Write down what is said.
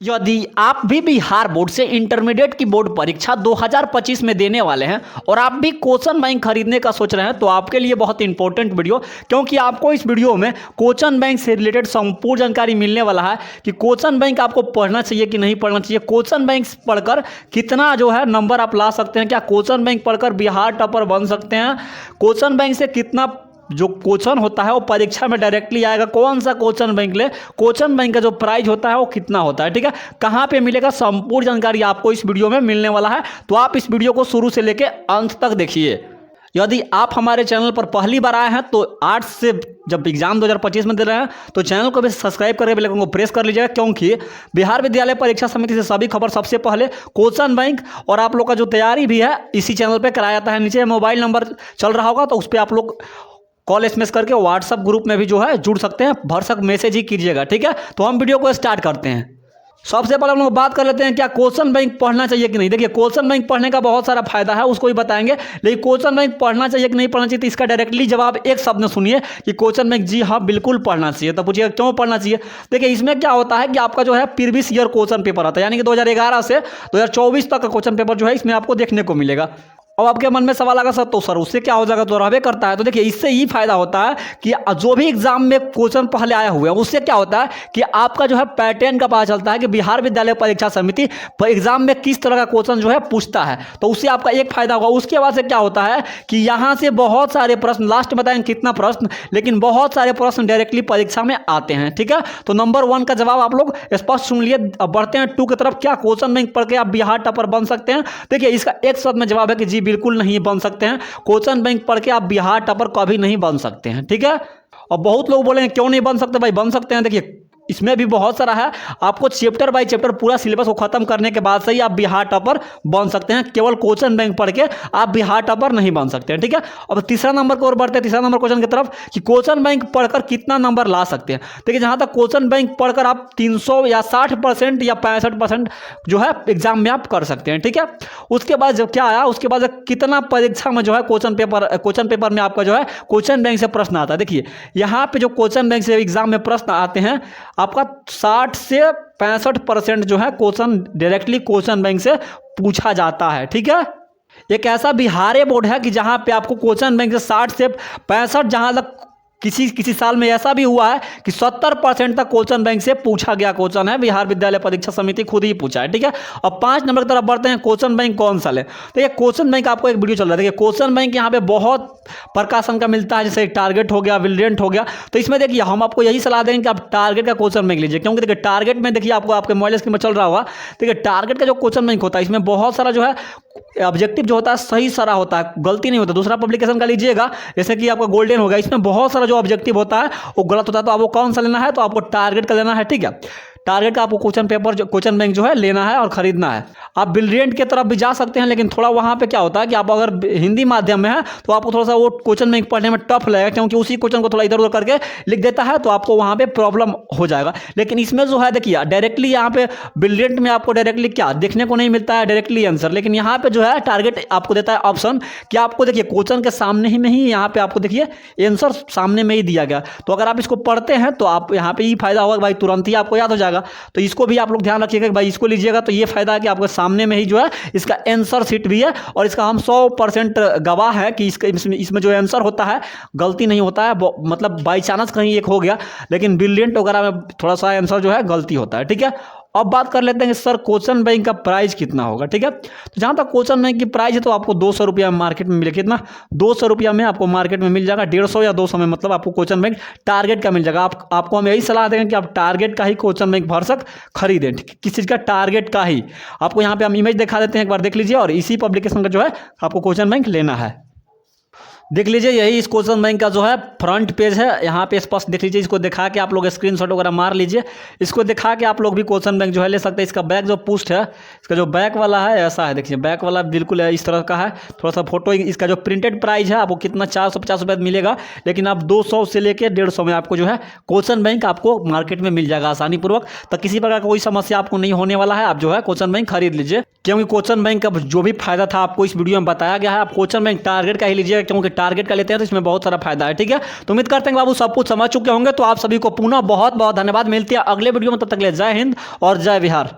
यदि आप भी बिहार बोर्ड से इंटरमीडिएट की बोर्ड परीक्षा 2025 में देने वाले हैं और आप भी क्वेश्चन बैंक खरीदने का सोच रहे हैं तो आपके लिए बहुत इंपॉर्टेंट वीडियो, क्योंकि आपको इस वीडियो में क्वेश्चन बैंक से रिलेटेड संपूर्ण जानकारी मिलने वाला है कि क्वेश्चन बैंक आपको पढ़ना चाहिए कि नहीं पढ़ना चाहिए, क्वेश्चन बैंक पढ़कर कितना जो है नंबर आप ला सकते हैं, क्या क्वेश्चन बैंक पढ़कर बिहार टॉपर बन सकते हैं, क्वेश्चन बैंक से कितना जो क्वेश्चन होता है वो परीक्षा में डायरेक्टली आएगा, कौन सा क्वेश्चन बैंक ले, क्वेश्चन बैंक का जो प्राइस होता है वो कितना होता है, ठीक है, कहाँ पे मिलेगा, संपूर्ण जानकारी आपको इस वीडियो में मिलने वाला है। तो आप इस वीडियो को शुरू से लेकर अंत तक देखिए। यदि आप हमारे चैनल पर पहली बार आए हैं तो आर्ट्स से जब एग्जाम 2025 में दे रहे हैं तो चैनल को भी सब्सक्राइब करके बेल आइकन को प्रेस कर लीजिएगा, क्योंकि बिहार विद्यालय परीक्षा समिति से सभी खबर सबसे पहले क्वेश्चन बैंक और आप लोग का जो तैयारी भी है इसी चैनल पर कराया जाता है। नीचे मोबाइल नंबर चल रहा होगा तो उस पर आप लोग कॉल एसएमएस करके व्हाट्सएप ग्रुप में भी जो है जुड़ सकते हैं, भरसक मैसेज ही कीजिएगा, ठीक है। तो हम वीडियो को स्टार्ट करते हैं। सबसे पहले हम लोग बात कर लेते हैं क्या क्वेश्चन बैंक पढ़ना चाहिए कि नहीं। देखिए, क्वेश्चन बैंक पढ़ने का बहुत सारा फायदा है, उसको भी बताएंगे, लेकिन क्वेश्चन बैंक पढ़ना चाहिए कि नहीं पढ़ना चाहिए तो इसका डायरेक्टली जवाब एक शब्द में सुनिए कि क्वेश्चन बैंक जी हाँ बिल्कुल पढ़ना चाहिए। तो पूछिए क्यों पढ़ना चाहिए। देखिए, इसमें क्या होता है कि आपका जो है प्रीवियस ईयर क्वेश्चन पेपर आता है, यानी कि 2011 से 2024 तक का क्वेश्चन पेपर जो है इसमें आपको देखने को मिलेगा। अब आपके मन में सवाल आएगा सर तो सर उससे क्या हो जाएगा, तो रहबे करता है। तो देखिए, इससे ये फायदा होता है कि जो भी एग्जाम में क्वेश्चन पहले आए हुए हैं उससे क्या होता है कि आपका जो है पैटर्न का पता चलता है कि बिहार विद्यालय परीक्षा समिति एग्जाम में किस तरह का क्वेश्चन जो है पूछता है, तो उससे आपका एक फायदा होगा। उसके बाद से क्या होता है कि यहाँ से बहुत सारे प्रश्न, लास्ट बताएंगे कितना प्रश्न, लेकिन बहुत सारे प्रश्न डायरेक्टली परीक्षा में आते हैं, ठीक है। तो नंबर 1 का जवाब आप लोग स्पष्ट सुन लिए। अब बढ़ते हैं 2 की तरफ। क्या क्वेश्चन बैंक पढ़ के आप बिहार टॉपर बन सकते हैं। देखिए, इसका एक शब्द में जवाब है कि जी बिल्कुल नहीं बन सकते हैं। क्वेश्चन बैंक पढ़ के आप बिहार टॉपर कभी नहीं बन सकते हैं, ठीक है। और बहुत लोग बोलेंगे क्यों नहीं बन सकते, भाई बन सकते हैं। देखिए, इसमें भी बहुत सारा है, आपको चैप्टर बाय चैप्टर पूरा सिलेबस को खत्म करने के बाद से ही आप बिहार टॉपर बन सकते हैं। केवल क्वेश्चन बैंक पढ़ के आप बिहार टॉपर नहीं बन सकते हैं, ठीक है। अब तीसरा नंबर की ओर बढ़ते हैं, तीसरा नंबर क्वेश्चन की तरफ कि क्वेश्चन बैंक पढ़कर कितना नंबर ला सकते हैं। देखिए, जहां तक क्वेश्चन बैंक पढ़कर आप 300 या 60% या 65% जो है एग्जाम में आप कर सकते हैं, ठीक है। उसके बाद जब क्या आया, उसके बाद कितना परीक्षा में जो है क्वेश्चन पेपर में आपका जो है क्वेश्चन बैंक से प्रश्न आता है। देखिए, यहाँ पे जो क्वेश्चन बैंक से एग्जाम में प्रश्न आते हैं आपका 60 से 65% जो है क्वेश्चन डायरेक्टली क्वेश्चन बैंक से पूछा जाता है, ठीक है। एक ऐसा बिहार बोर्ड है कि जहां पे आपको क्वेश्चन बैंक से 60 से 65, जहां तक किसी साल में ऐसा भी हुआ है कि 70% तक क्वेश्चन बैंक से पूछा गया क्वेश्चन है, बिहार विद्यालय परीक्षा समिति खुद ही पूछा है, ठीक है। अब 5 नंबर की तरफ बढ़ते हैं, क्वेश्चन बैंक कौन सा ले। तो ये क्वेश्चन बैंक आपको एक वीडियो चल रहा है। देखिए, क्वेश्चन बैंक यहाँ पे बहुत प्रकाशन का मिलता है, जैसे टारगेट हो गया, ब्रिलियंट हो गया। तो इसमें देखिए, हम आपको यही सलाह देंगे कि आप टारगेट का क्वेश्चन बैंक लीजिए, क्योंकि देखिए टारगेट में देखिए आपको आपके मोबाइल स्क्रीन में चल रहा होगा। देखिए, टारगेट का जो क्वेश्चन बैंक होता है इसमें बहुत सारा जो है ऑब्जेक्टिव जो होता है सही सारा होता है, गलती नहीं होता। दूसरा पब्लिकेशन का लीजिएगा, जैसे कि आपका गोल्डन हो गया, इसमें बहुत सारा जो ऑब्जेक्टिव होता है वो गलत होता है। तो आपको कौन सा लेना है, तो आपको टारगेट का लेना है, ठीक है। टारगेट का आपको क्वेश्चन बैंक जो है लेना है और खरीदना है। आप ब्रिलियंट की तरफ भी जा सकते हैं, लेकिन थोड़ा वहाँ पे क्या होता है कि आप अगर हिंदी माध्यम में है तो आपको थोड़ा सा वो क्वेश्चन बैंक पढ़ने में टफ लगेगा, क्योंकि उसी क्वेश्चन को थोड़ा इधर उधर करके लिख देता है, तो आपको वहाँ पे प्रॉब्लम हो जाएगा। लेकिन इसमें जो है देखिए, डायरेक्टली यहाँ पे ब्रिलियंट में आपको डायरेक्टली क्या देखने को नहीं मिलता है, डायरेक्टली आंसर। लेकिन यहाँ पे जो है टारगेट आपको देता है ऑप्शन कि आपको देखिए क्वेश्चन के सामने ही में ही यहाँ पे आपको देखिए आंसर सामने में ही दिया गया। तो अगर आप इसको पढ़ते हैं तो आप यहाँ पे ही फायदा होगा, भाई तुरंत ही आपको याद हो जाएगा। तो इसको भी आप लोग ध्यान रखिएगा कि भाई इसको लीजिएगा तो ये फायदा है कि आपके सामने में ही जो है इसका आंसर शीट भी है, और इसका हम 100% गवाह है कि इसमें जो आंसर होता है गलती नहीं होता है। मतलब बाई चांस कहीं एक हो गया, लेकिन ब्रिलियंट वगैरह में थोड़ा सा आंसर जो है गलती होता है, ठीक है। अब बात कर लेते हैं कि सर क्वेश्चन बैंक का प्राइस कितना होगा, ठीक है। तो जहां तक क्वेश्चन बैंक की प्राइस है तो आपको 200 रुपया मार्केट में मिले, कितना 200 रुपया में आपको मार्केट में मिल जाएगा। 150 या 200 में मतलब आपको क्वेश्चन बैंक टारगेट का मिल जाएगा। आपको हम यही सलाह देंगे कि आप टारगेट का ही क्वेश्चन बैंक भरसक खरीदें, किस चीज़ का, टारगेट का ही। आपको यहाँ पे हम इमेज दिखा देते हैं, एक बार देख लीजिए, और इसी पब्लिकेशन का जो है आपको क्वेश्चन बैंक लेना है। देख लीजिए, यही इस क्वेश्चन बैंक का जो है फ्रंट पेज है, यहाँ पे स्पष्ट देख लीजिए। इसको दिखा के आप लोग स्क्रीनशॉट वगैरह मार लीजिए, इसको दिखा के आप लोग भी क्वेश्चन बैंक जो है ले सकते हैं। इसका बैक जो पोस्ट है, इसका जो बैक वाला है ऐसा है, देखिए बैक वाला बिल्कुल इस तरह का है। थोड़ा सा फोटो, इसका जो प्रिंटेड प्राइस है आपको कितना 450 रुपये मिलेगा, लेकिन आप 200 से लेकर 150 में आपको जो है क्वेश्चन बैंक आपको मार्केट में मिल जाएगा आसानी पूर्वक। तो किसी प्रकार का कोई समस्या आपको नहीं होने वाला है, आप जो है क्वेश्चन बैंक खरीद लीजिए, क्योंकि क्वेश्चन बैंक का जो भी फायदा था आपको इस वीडियो में बताया गया है। आप क्वेश्चन बैंक टारगेट का ही लीजिएगा, क्योंकि टारगेट कर लेते हैं तो इसमें बहुत सारा फायदा है। ठीक है, तो उम्मीद करते हैं बाबू सब कुछ समझ चुके होंगे। तो आप सभी को पुनः बहुत बहुत धन्यवाद। मिलती है अगले वीडियो में, तब तक के लिए जय हिंद और जय बिहार।